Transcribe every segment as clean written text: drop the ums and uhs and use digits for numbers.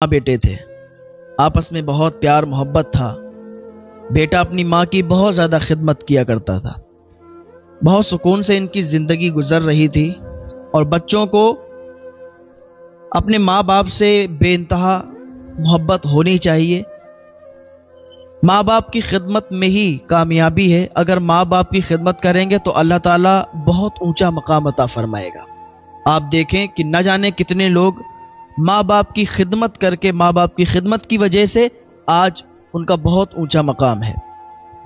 بیٹے تھے، آپس میں بہت پیار محبت تھا۔ بیٹا اپنی ماں کی بہت زیادہ خدمت کیا کرتا تھا، بہت سکون سے ان کی زندگی گزر رہی تھی، اور بچوں کو اپنے ماں باپ سے بے انتہا محبت ہونی چاہیے۔ ماں باپ کی خدمت میں ہی کامیابی ہے۔ اگر ماں باپ کی خدمت کریں گے تو اللہ تعالیٰ بہت اونچا مقام عطا فرمائے گا۔ آپ دیکھیں کہ نہ جانے کتنے لوگ ماں باپ کی خدمت کر کے، ماں باپ کی خدمت کی وجہ سے آج ان کا بہت اونچا مقام ہے۔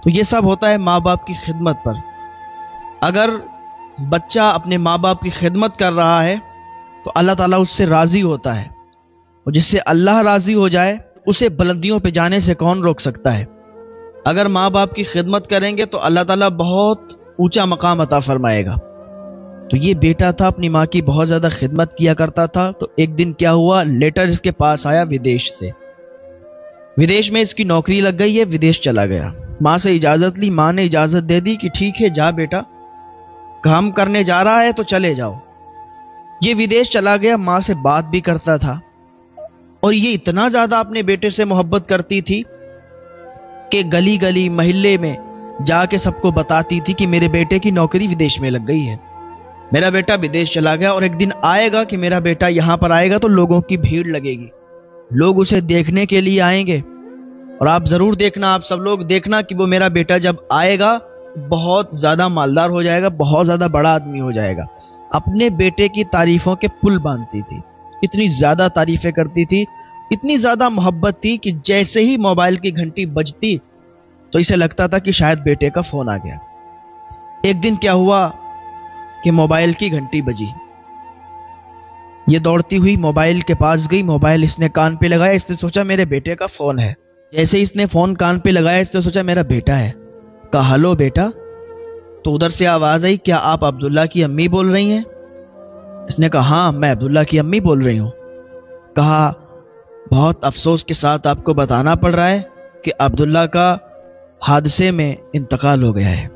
تو یہ سب ہوتا ہے ماں باپ کی خدمت پر۔ اگر بچہ اپنے ماں باپ کی خدمت کر رہا ہے تو اللہ تعالیٰ اس سے راضی ہوتا ہے، اور جس سے اللہ راضی ہو جائے اسے بلندیوں پہ جانے سے کون روک سکتا ہے؟ اگر ماں باپ کی خدمت کریں گے تو اللہ تعالیٰ بہت اونچا مقام عطا فرمائے گا۔ تو یہ بیٹا تھا، اپنی ماں کی بہت زیادہ خدمت کیا کرتا تھا۔ تو ایک دن کیا ہوا، لیٹر اس کے پاس آیا ودیش سے۔ ودیش میں اس کی نوکری لگ گئی ہے، ودیش چلا گیا۔ ماں سے اجازت لی، ماں نے اجازت دے دی کہ ٹھیک ہے جا بیٹا، کام کرنے جا رہا ہے تو چلے جاؤ۔ یہ ودیش چلا گیا، ماں سے بات بھی کرتا تھا، اور یہ اتنا زیادہ اپنے بیٹے سے محبت کرتی تھی کہ گلی گلی محلے میں جا کے سب کو بتاتی تھی کہ میرے بیٹے کی نوکری ودیش میں لگ گئی ہے، میرا بیٹا ودیش چلا گیا، اور ایک دن آئے گا کہ میرا بیٹا یہاں پر آئے گا تو لوگوں کی بھیڑ لگے گی، لوگ اسے دیکھنے کے لیے آئیں گے۔ اور آپ ضرور دیکھنا، آپ سب لوگ دیکھنا کہ وہ میرا بیٹا جب آئے گا بہت زیادہ مالدار ہو جائے گا، بہت زیادہ بڑا آدمی ہو جائے گا۔ اپنے بیٹے کی تعریفوں کے پل باندھتی تھی، اتنی زیادہ تعریفیں کرتی تھی، اتنی زیادہ محبت تھی کہ جیسے ہی موبائل کی گھنٹی بجتی تو اسے لگتا تھا کہ شاید بیٹے کا فون آ گیا۔ ایک دن کیا ہوا کہ موبائل کی گھنٹی بجی، یہ دوڑتی ہوئی موبائل کے پاس گئی، موبائل اس نے کان پہ لگایا، اس نے سوچا میرے بیٹے کا فون ہے۔ جیسے ہی اس نے فون کان پہ لگایا اس نے سوچا میرا بیٹا ہے، کہا ہلو بیٹا۔ تو ادھر سے آواز آئی، کیا آپ عبداللہ کی امی بول رہی ہیں؟ اس نے کہا ہاں میں عبداللہ کی امی بول رہی ہوں۔ کہا بہت افسوس کے ساتھ آپ کو بتانا پڑ رہا ہے کہ عبداللہ کا حادثے میں انتقال ہو گیا ہے،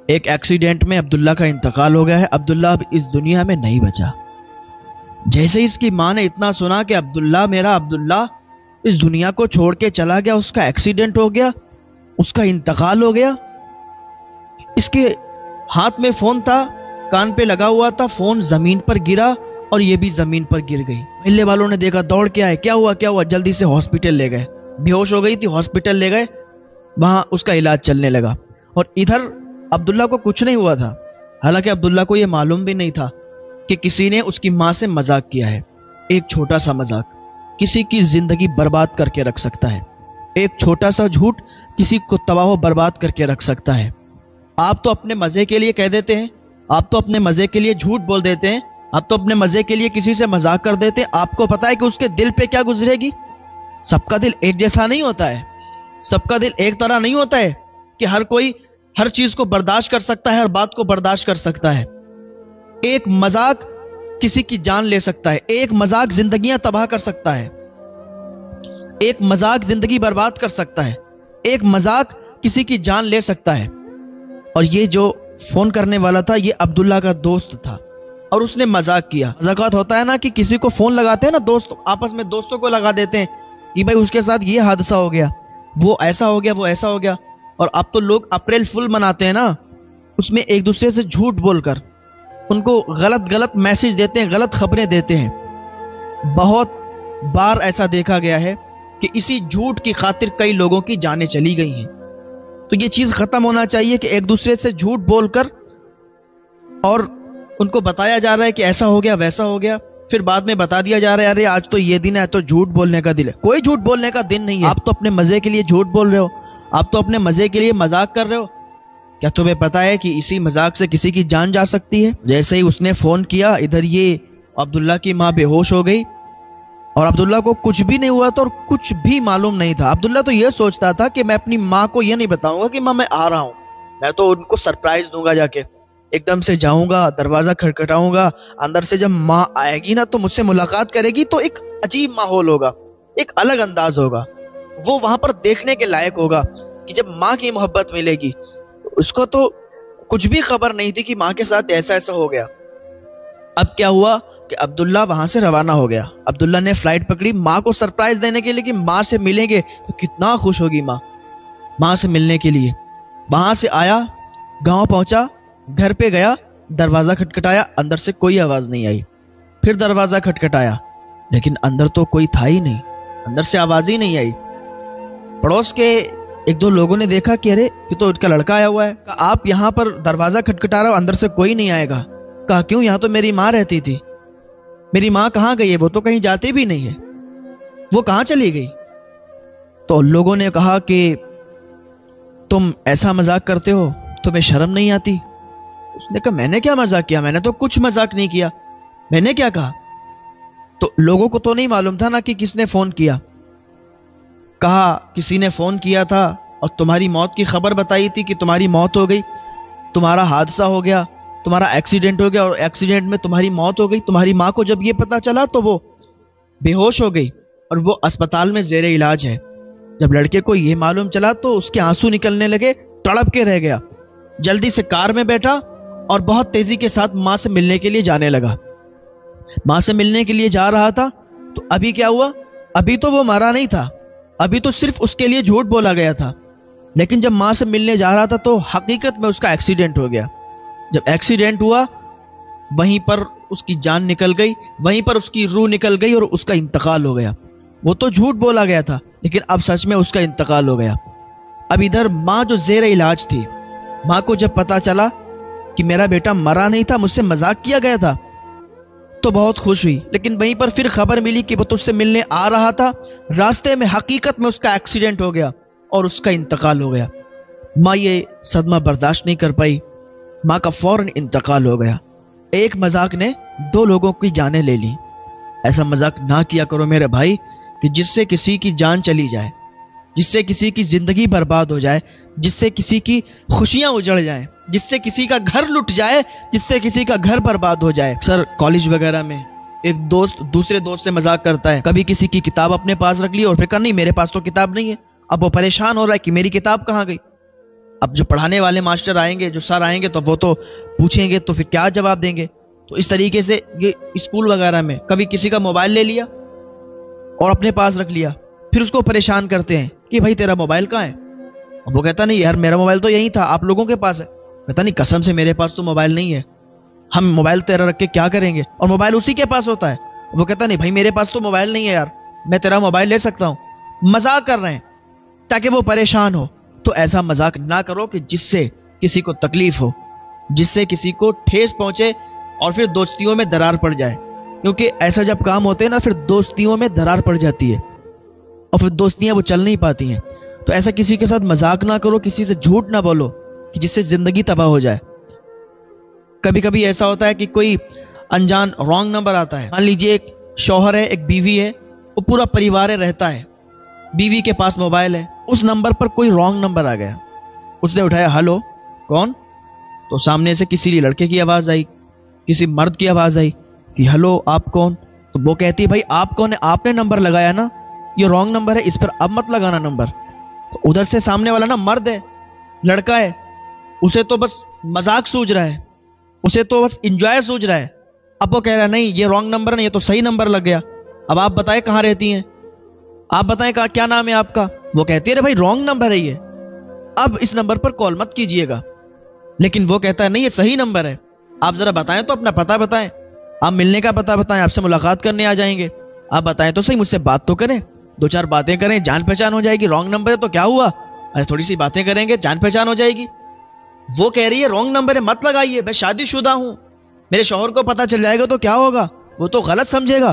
ایک ایکسیڈنٹ میں عبداللہ کا انتقال ہو گیا ہے، عبداللہ اب اس دنیا میں نہیں بچا۔ جیسے ہی اس کی ماں نے اتنا سنا کہ عبداللہ، میرا عبداللہ اس دنیا کو چھوڑ کے چلا گیا، اس کا ایکسیڈنٹ ہو گیا، اس کا انتقال ہو گیا، اس کے ہاتھ میں فون تھا، کان پہ لگا ہوا تھا، فون زمین پر گرا اور یہ بھی زمین پر گر گئی۔ محلے والوں نے دیکھا، دوڑ کے آئے، کیا ہوا کیا ہوا، جلدی سے ہاسپٹل لے گئے، بے ہوش ہو گئی تھی، ہاسپٹل لے گئے، وہاں اس کا علاج چلنے لگا۔ اور ادھر عبداللہ کو کچھ نہیں ہوا تھا، حالانکہ عبداللہ کو یہ معلوم بھی نہیں تھا کہ کسی نے اس کی ماں سے مذاق کیا ہے۔ ایک چھوٹا سا مذاق کسی کی زندگی برباد کر کے رکھ سکتا ہے، ایک چھوٹا سا جھوٹ کسی کو تباہ و برباد کر کے رکھ سکتا ہے۔ آپ تو اپنے مزے کے لیے کہہ دیتے ہیں، آپ تو اپنے مزے کے لیے جھوٹ بول دیتے ہیں، آپ تو اپنے مزے کے لیے کسی سے مذاق کر دیتے ہیں، آپ کو پتا ہے کہ اس کے دل پہ کیا گزرے گی؟ سب کا دل ایک جیسا نہیں ہوتا ہے، سب کا دل ایک طرح نہیں ہوتا ہے کہ ہر کوئی ہر چیز کو برداشت کر سکتا ہے، ہر بات کو برداشت کر سکتا ہے۔ ایک مذاق کسی کی جان لے سکتا ہے، ایک مذاق زندگیاں تباہ کر سکتا ہے، ایک مذاق زندگی برباد کر سکتا ہے، ایک مذاق کسی کی جان لے سکتا ہے۔ اور یہ جو فون کرنے والا تھا یہ عبداللہ کا دوست تھا، اور اس نے مذاق کیا۔ مذاقات ہوتا ہے نا کہ کسی کو فون لگاتے ہیں نا، دوست آپس میں دوستوں کو لگا دیتے ہیں کہ بھائی اس کے ساتھ یہ حادثہ ہو گیا، وہ ایسا ہو گیا، وہ ایسا ہو گیا۔ اور اب تو لوگ اپریل فل مناتے ہیں نا، اس میں ایک دوسرے سے جھوٹ بول کر ان کو غلط میسج دیتے ہیں، غلط خبریں دیتے ہیں۔ بہت بار ایسا دیکھا گیا ہے کہ اسی جھوٹ کی خاطر کئی لوگوں کی جانیں چلی گئی ہیں۔ تو یہ چیز ختم ہونا چاہیے کہ ایک دوسرے سے جھوٹ بول کر اور ان کو بتایا جا رہا ہے کہ ایسا ہو گیا ویسا ہو گیا، پھر بعد میں بتا دیا جا رہا ہے ارے آج تو یہ دن ہے تو جھوٹ بولنے کا دن ہے۔ کوئی جھوٹ بولنے کا دن نہیں ہے، آپ تو اپنے مزے کے لیے جھوٹ بول رہے ہو، آپ تو اپنے مزے کے لیے مذاق کر رہے ہو۔ کیا تمہیں پتا ہے کہ اسی مذاق سے کسی کی جان جا سکتی ہے؟ جیسے ہی اس نے فون کیا ادھر یہ عبداللہ کی ماں بے ہوش ہو گئی، اور عبداللہ کو کچھ بھی نہیں ہوا تھا اور کچھ بھی معلوم نہیں تھا۔ عبداللہ تو یہ سوچتا تھا کہ میں اپنی ماں کو یہ نہیں بتاؤں گا کہ ماں میں آ رہا ہوں، میں تو ان کو سرپرائز دوں گا، جا کے ایک دم سے جاؤں گا، دروازہ کھٹکھٹاؤں گا، اندر سے جب ماں آئے گی نا تو مجھ سے ملاقات کرے گی تو ایک عجیب ماحول ہوگا، ایک الگ انداز ہوگا، وہ وہاں پر دیکھنے کے لائق ہوگا کہ جب ماں کی محبت ملے گی۔ اس کو تو کچھ بھی خبر نہیں تھی کہ ماں کے ساتھ ایسا ایسا ہو گیا۔ اب کیا ہوا کہ عبداللہ وہاں سے روانہ ہو گیا. عبداللہ نے فلائٹ پکڑی ماں کو سرپرائز دینے کے لیے کہ ماں سے ملیں گے تو کتنا خوش ہوگی ماں سے ملنے کے لیے. وہاں سے آیا, گاؤں پہنچا, گھر پہ گیا, دروازہ کھٹکھٹایا, اندر سے کوئی آواز نہیں آئی. پھر دروازہ کھٹکھٹایا لیکن اندر تو کوئی تھا ہی نہیں, اندر سے آواز ہی نہیں آئی. پڑوس کے ایک دو لوگوں نے دیکھا کہ ارے یہ تو اس کا لڑکا آیا ہوا ہے. کہا آپ یہاں پر دروازہ کھٹکھٹا رہا ہو, اندر سے کوئی نہیں آئے گا. کہا کیوں, یہاں تو میری ماں رہتی تھی. میری ماں کہاں گئی ہے, وہ تو کہیں جاتی بھی نہیں ہے, وہ کہاں چلی گئی. تو لوگوں نے کہا کہ تم ایسا مذاق کرتے ہو, تمہیں شرم نہیں آتی. اس نے کہا میں نے کیا مذاق کیا, میں نے تو کچھ مذاق نہیں کیا, میں نے کیا کہا. تو لوگوں کو تو نہیں معلوم تھا نا کہ کس نے فون کیا. کہا کسی نے فون کیا تھا اور تمہاری موت کی خبر بتائی تھی کہ تمہاری موت ہو گئی, تمہارا حادثہ ہو گیا, تمہارا ایکسیڈنٹ ہو گیا اور ایکسیڈنٹ میں تمہاری موت ہو گئی. تمہاری ماں کو جب یہ پتا چلا تو وہ بے ہوش ہو گئی اور وہ اسپتال میں زیر علاج ہے. جب لڑکے کو یہ معلوم چلا تو اس کے آنسو نکلنے لگے, تڑپ کے رہ گیا. جلدی سے کار میں بیٹھا اور بہت تیزی کے ساتھ ماں سے ملنے کے لیے جانے لگا. ماں سے ملنے کے لیے جا رہا تھا تو ابھی کیا ہوا, ابھی تو وہ مرا نہیں تھا, ابھی تو صرف اس کے لیے جھوٹ بولا گیا تھا. لیکن جب ماں سے ملنے جا رہا تھا تو حقیقت میں اس کا ایکسیڈنٹ ہو گیا. جب ایکسیڈنٹ ہوا وہیں پر اس کی جان نکل گئی, وہیں پر اس کی روح نکل گئی اور اس کا انتقال ہو گیا. وہ تو جھوٹ بولا گیا تھا لیکن اب سچ میں اس کا انتقال ہو گیا. اب ادھر ماں جو زیر علاج تھی, ماں کو جب پتا چلا کہ میرا بیٹا مرا نہیں تھا, مجھ سے مذاق کیا گیا تھا, تو بہت خوش ہوئی. لیکن وہیں پر پھر خبر ملی کہ وہ تجھ سے ملنے آ رہا تھا, راستے میں حقیقت میں اس کا ایکسیڈنٹ ہو گیا اور اس کا انتقال ہو گیا. ماں یہ صدمہ برداشت نہیں کر پائی, ماں کا فوراً انتقال ہو گیا. ایک مذاق نے دو لوگوں کی جانیں لے لی. ایسا مذاق نہ کیا کرو میرے بھائی کہ جس سے کسی کی جان چلی جائے, جس سے کسی کی زندگی برباد ہو جائے, جس سے کسی کی خوشیاں اجڑ جائیں, جس سے کسی کا گھر لٹ جائے, جس سے کسی کا گھر برباد ہو جائے. سر کالج وغیرہ میں ایک دوست دوسرے دوست سے مذاق کرتا ہے, کبھی کسی کی کتاب اپنے پاس رکھ لی اور پھر کہا نہیں میرے پاس تو کتاب نہیں ہے. اب وہ پریشان ہو رہا ہے کہ میری کتاب کہاں گئی. اب جو پڑھانے والے ماسٹر آئیں گے, جو سر آئیں گے, تو وہ تو پوچھیں گے, تو پھر کیا جواب دیں گے. تو اس طریقے سے یہ اسکول وغیرہ میں کبھی کسی کا موبائل لے لیا اور اپنے پاس رکھ لیا, پھر اس کو پریشان کرتے ہیں کہ بھائی تیرا موبائل کہاں ہے. اب وہ کہتا نہیں یار میرا موبائل تو یہی تھا, آپ لوگوں کے پاس ہے. کہتا نہیں قسم سے میرے پاس تو موبائل نہیں ہے, ہم موبائل تیرا رکھ کے کیا کریں گے, اور موبائل اسی کے پاس ہوتا ہے. وہ کہتا نہیں بھائی میرے پاس تو موبائل نہیں ہے یار, میں تیرا موبائل لے سکتا ہوں. مذاق کر رہے ہیں تاکہ وہ پریشان ہو. تو ایسا مذاق نہ کرو کہ جس سے کسی کو تکلیف ہو, جس سے کسی کو ٹھیس پہنچے اور پھر دوستیوں میں درار پڑ جائے. کیونکہ ایسا جب کام ہوتے ہیں نا پھر دوستیوں میں درار پڑ جاتی ہے اور پھر دوستیاں وہ چل نہیں پاتی ہیں. تو ایسا کسی کے ساتھ مذاق نہ کرو, کسی سے جھوٹ نہ بولو کہ جس سے زندگی تباہ ہو جائے. کبھی کبھی ایسا ہوتا ہے کہ کوئی انجان رانگ نمبر آتا ہے. مان لیجیے ایک شوہر ہے, ایک بیوی ہے, وہ پورا پریوار رہتا ہے, بیوی کے پاس موبائل ہے, اس نمبر پر کوئی رانگ نمبر آ گیا. اس نے اٹھایا, ہلو کون؟ تو سامنے سے کسی لڑکے کی آواز آئی, کسی مرد کی آواز آئی کہ ہلو آپ کون؟ تو وہ کہتی ہے بھائی آپ کون ہے, آپ نے نمبر لگایا نا, یہ رانگ نمبر ہے, اس پر اب مت لگانا نمبر. تو ادھر سے سامنے والا نا مرد ہے, لڑکا ہے, اسے تو بس مذاق سوچ رہا ہے, اسے تو بس انجوائے سوچ رہا ہے. اب وہ کہہ رہا ہے نہیں یہ رانگ نمبر نہیں, یہ تو صحیح نمبر لگ گیا. اب آپ بتائیں کہاں رہتی ہیں, آپ بتائیں کیا نام ہے آپ کا؟ وہ کہتی ہے بھائی رانگ نمبر ہے یہ, اب اس نمبر پر کال مت کیجئے گا. لیکن وہ کہتا ہے نہیں یہ صحیح نمبر ہے, آپ ذرا بتائیں تو اپنا پتہ بتائیں, آپ ملنے کا پتہ بتائیں, آپ سے ملاقات کرنے آ جائیں گے, آپ بتائیں تو صحیح, مجھ سے بات تو کریں, دو چار باتیں کریں, جان پہچان ہو جائے گی. رانگ نمبر ہے تو کیا ہوا, ارے تھوڑی سی باتیں کریں گے, جان پہچان ہو جائے گی. وہ کہہ رہی ہے رانگ نمبر ہے مت لگائیے, میں شادی شدہ ہوں, میرے شوہر کو پتہ چل جائے گا تو کیا ہوگا, وہ تو غلط سمجھے گا,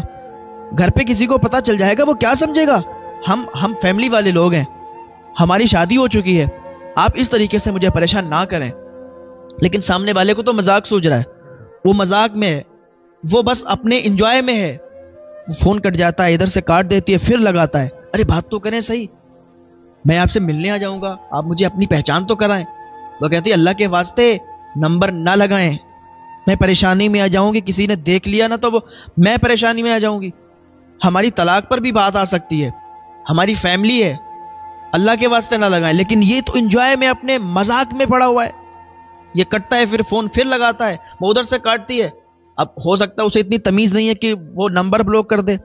گھر پہ کسی کو پتہ چل جائے گا وہ کیا سمجھے گا, ہم فیملی والے لوگ ہیں, ہماری شادی ہو چکی ہے, آپ اس طریقے سے مجھے پریشان نہ کریں. لیکن سامنے والے کو تو مذاق سوچ رہا ہے, وہ مذاق میں ہے, وہ بس اپنے انجوائے میں ہے. فون کٹ جاتا ہے, ادھر سے کاٹ دیتی ہے, پھر لگاتا ہے, ارے بات تو کریں صحیح, میں آپ سے ملنے آ جاؤں گا, آپ مجھے اپنی پہچان تو کرائیں. وہ کہتی ہے اللہ کے واسطے نمبر نہ لگائیں, میں پریشانی میں آ جاؤں گی, کسی نے دیکھ لیا نا تو وہ میں پریشانی میں آ جاؤں گی, ہماری طلاق پر بھی بات آ سکتی ہے, ہماری فیملی ہے, اللہ کے واسطے نہ لگائیں. لیکن یہ تو انجوائے میں اپنے مذاق میں پڑا ہوا ہے, یہ کٹتا ہے پھر فون پھر لگاتا ہے, وہ ادھر سے کاٹتی ہے, اب ہو سکتا ہے اسے اتنی تمیز نہیں ہے کہ وہ نمبر بلاک کر دے،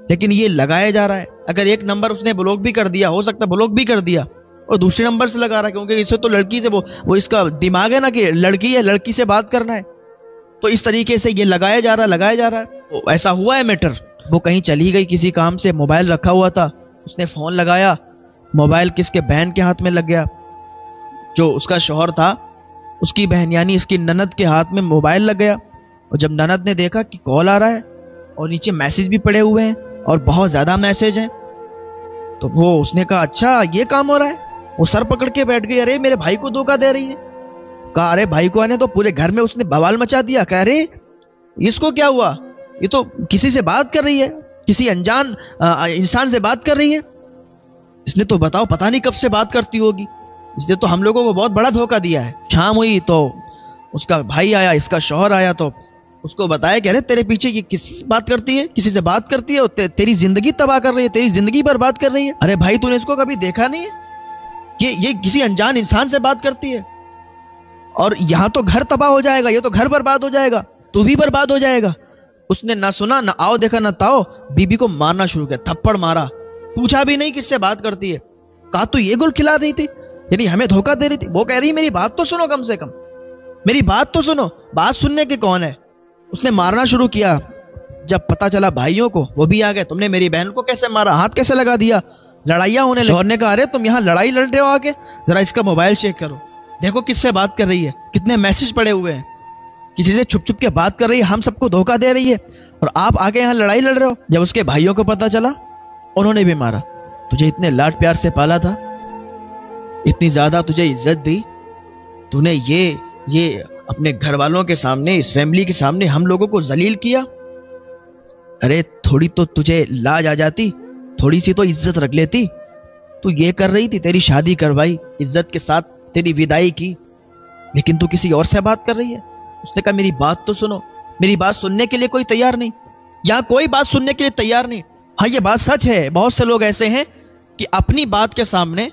لیکن یہ لگایا جا رہا ہے. اگر ایک نمبر اس نے بلاک بھی کر دیا، ہو سکتا ہے بلاک بھی کر دیا، اور دوسرے نمبر سے لگا رہا ہے، کیونکہ اسے تو لڑکی سے وہ اس کا دماغ ہے نا کہ لڑکی ہے، لڑکی سے بات کرنا ہے. تو اس طریقے سے یہ لگایا جا رہا ہے. ایسا ہوا ہے میٹر. وہ کہیں چلی گئی کسی کام سے، موبائل رکھا ہوا تھا، اس نے فون لگایا، موبائل کس کے بہن کے ہاتھ میں لگ گیا. جو اس کا شوہر تھا، اس کی بہن یعنی اس کی نند کے ہاتھ میں موبائل لگ گیا. اور جب نند نے دیکھا کہ کال آ رہا ہے اور نیچے میسج بھی پڑے ہوئے ہیں اور بہت زیادہ میسج ہیں، تو وہ اس نے کہا اچھا یہ کام ہو رہا ہے. وہ سر پکڑ کے بیٹھ گئی، ارے میرے بھائی کو دھوکہ دے رہی ہے. کہا ارے بھائی کو آنے تو، پورے گھر میں اس نے بوال مچا دیا. کہہ رہے اس کو کیا ہوا، یہ تو کسی سے بات کر رہی ہے، کسی انجان انسان سے بات کر رہی ہے. اس نے تو بتاؤ پتہ نہیں کب سے بات کرتی ہوگی، اس نے تو ہم لوگوں کو بہت بڑا دھوکہ دیا ہے. شام ہوئی تو اس کا بھائی آیا، اس کا شوہر آیا، تو اس کو بتایا کہ ارے تیرے پیچھے یہ کس سے بات کرتی ہے، کسی سے بات کرتی ہے، اور تیری زندگی تباہ کر رہی ہے، تیری زندگی برباد کر رہی ہے. ارے بھائی تو نے اس کو کبھی دیکھا نہیں ہے، یہ کسی انجان انسان سے بات کرتی ہے، اور یہاں تو گھر تباہ ہو جائے گا، یہ تو گھر برباد ہو جائے گا، تو بھی برباد ہو جائے گا. اس نے نہ سنا نہ آؤ دیکھا نہ تاؤ، بیوی کو مارنا شروع کیا، تھپڑ مارا. پوچھا بھی نہیں کس سے بات کرتی ہے. کہا تو یہ گل کھلا رہی تھی، یعنی ہمیں دھوکہ دے رہی تھی. وہ کہہ رہی میری بات تو سنو، کم سے کم میری بات تو سنو. بات سننے کے کون ہے. اس نے مارنا شروع کیا. جب پتا چلا بھائیوں کو، وہ بھی آ گئے، تم نے میری بہن کو کیسے مارا، ہاتھ کیسے لگا دیا. لڑائیاں ہونے لگی. شوہر نے کہا ارے تم یہاں لڑائی لڑ رہے ہو، آ کے ذرا اس کا موبائل چیک کرو، دیکھو کس سے بات کر رہی ہے، کتنے میسج پڑے ہوئے ہیں، کسی سے چھپ چھپ کے بات کر رہی ہے، ہم سب کو دھوکہ دے رہی ہے، اور آپ آگے یہاں لڑائی لڑ رہے ہو. جب اس کے بھائیوں کو پتا چلا، انہوں نے بھی مارا. تجھے اتنے لاڈ پیار سے پالا تھا، اتنی زیادہ تجھے عزت دی، تو نے یہ اپنے گھر والوں کے سامنے، اس فیملی کے سامنے ہم لوگوں کو ذلیل کیا. ارے تھوڑی تو تجھے لاج آ جاتی، تھوڑی سی تو عزت رکھ لیتی. تو یہ کر رہی تھی، تیری شادی کروائی، عزت کے ساتھ تیری ودائی کی، لیکن تو کسی اور سے بات کر رہی ہے. اس نے کہا میری بات تو سنو. میری بات سننے کے لیے کوئی تیار نہیں، یہاں کوئی بات سننے کے لیے تیار نہیں. ہاں یہ بات سچ ہے، بہت سے لوگ ایسے ہیں کہ اپنی بات کے سامنے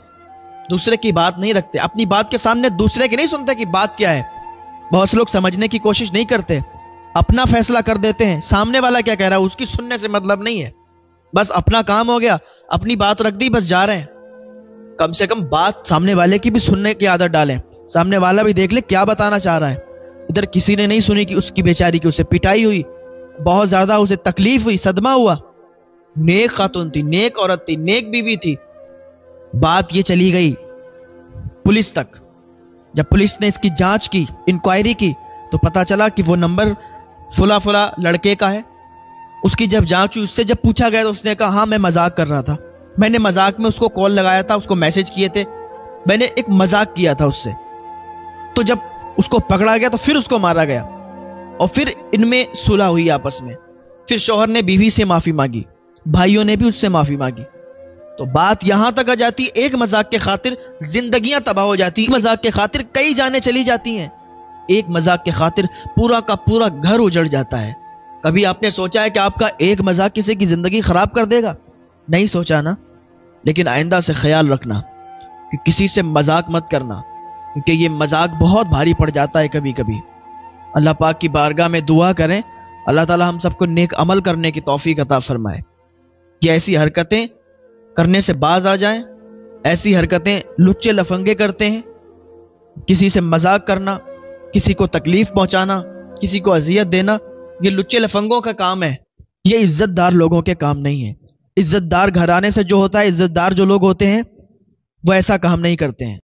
دوسرے کی بات نہیں رکھتے، اپنی بات کے سامنے دوسرے کی نہیں سنتے کہ بات کیا ہے. بہت سے لوگ سمجھنے کی کوشش نہیں کرتے، اپنا فیصلہ کر دیتے ہیں. سامنے والا کیا کہہ رہا ہے اس کی سننے سے مطلب نہیں ہے، بس اپنا کام ہو گیا، اپنی بات رکھ دی، بس جا رہے ہیں. کم سے کم بات سامنے والے کی بھی سننے کی عادت ڈالیں، سامنے والا بھی دیکھ لے کیا بتانا چاہ رہا ہے. ادھر کسی نے نہیں سنی کہ اس کی بیچاری کی اسے پٹائی ہوئی، بہت زیادہ اسے تکلیف ہوئی، صدمہ ہوا. نیک خاتون تھی، نیک عورت تھی، نیک بیوی تھی. بات یہ چلی گئی پولیس تک. جب پولیس نے اس کی جانچ کی، انکوائری کی، تو پتا چلا کہ وہ نمبر فلا فلا لڑکے کا ہے. اس کی جب جانچ ہوئی، اس سے جب پوچھا گیا تو اس نے کہا ہاں میں مذاق کر رہا تھا، میں نے مذاق میں اس کو کال لگایا تھا، اس کو میسج کیے تھے، میں نے ایک مذاق کیا تھا اس سے. تو جب اس کو پکڑا گیا تو پھر اس کو مارا گیا، اور پھر ان میں صلح ہوئی آپس میں. پھر شوہر نے بیوی سے معافی مانگی، بھائیوں نے بھی اس سے معافی مانگی. تو بات یہاں تک آ جاتی، ایک مذاق کے خاطر زندگیاں تباہ ہو جاتی، ایک مذاق کے خاطر کئی جانیں چلی جاتی ہیں، ایک مذاق کے خاطر پورا کا پورا گھر اجڑ جاتا ہے. کبھی آپ نے سوچا ہے کہ آپ کا ایک مذاق کسی کی زندگی خراب کر دے گا؟ نہیں سوچا نا. لیکن آئندہ سے خیال رکھنا کہ کسی سے مذاق مت کرنا، کیونکہ یہ مذاق بہت بھاری پڑ جاتا ہے کبھی کبھی. اللہ پاک کی بارگاہ میں دعا کریں، اللہ تعالی ہم سب کو نیک عمل کرنے کی توفیق عطا فرمائے، کہ ایسی حرکتیں کرنے سے باز آ جائیں. ایسی حرکتیں لچے لفنگے کرتے ہیں، کسی سے مذاق کرنا، کسی کو تکلیف پہنچانا، کسی کو اذیت دینا، یہ لچے لفنگوں کا کام ہے، یہ عزت دار لوگوں کے کام نہیں ہے. عزت دار گھرانے سے جو ہوتا ہے، عزت دار جو لوگ ہوتے ہیں، وہ ایسا کام نہیں کرتے ہیں.